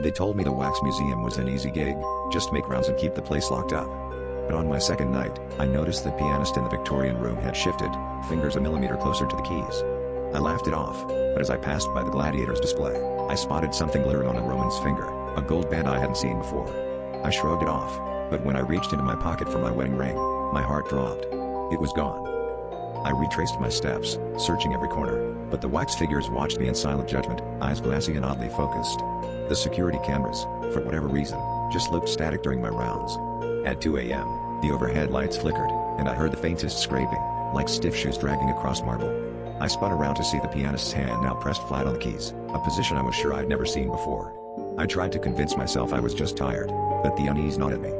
They told me the wax museum was an easy gig, just make rounds and keep the place locked up. But on my second night, I noticed the pianist in the Victorian room had shifted, fingers a millimeter closer to the keys. I laughed it off, but as I passed by the Gladiator's display, I spotted something glittering on a Roman's finger, a gold band I hadn't seen before. I shrugged it off, but when I reached into my pocket for my wedding ring, my heart dropped. It was gone. I retraced my steps, searching every corner, but the wax figures watched me in silent judgment, eyes glassy and oddly focused. The security cameras, for whatever reason, just looked static during my rounds. At 2 a.m., the overhead lights flickered, and I heard the faintest scraping, like stiff shoes dragging across marble. I spun around to see the pianist's hand now pressed flat on the keys, a position I was sure I'd never seen before. I tried to convince myself I was just tired, but the unease gnawed at me.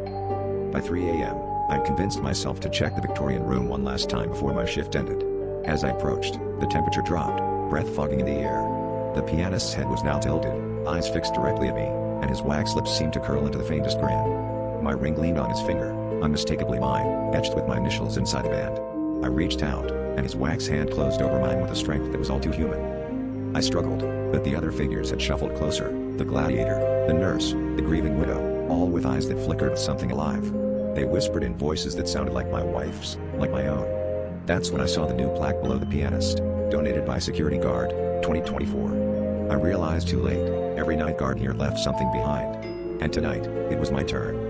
By 3 a.m., I'd convinced myself to check the Victorian room one last time before my shift ended. As I approached, the temperature dropped, breath fogging in the air. The pianist's head was now tilted, eyes fixed directly at me, and his wax lips seemed to curl into the faintest grin. My ring leaned on his finger, unmistakably mine, etched with my initials inside the band. I reached out, and his wax hand closed over mine with a strength that was all too human. I struggled, but the other figures had shuffled closer, the gladiator, the nurse, the grieving widow, all with eyes that flickered with something alive. They whispered in voices that sounded like my wife's, like my own. That's when I saw the new plaque below the pianist, donated by security guard, 2024. I realized too late, every night guard here left something behind. And tonight, it was my turn.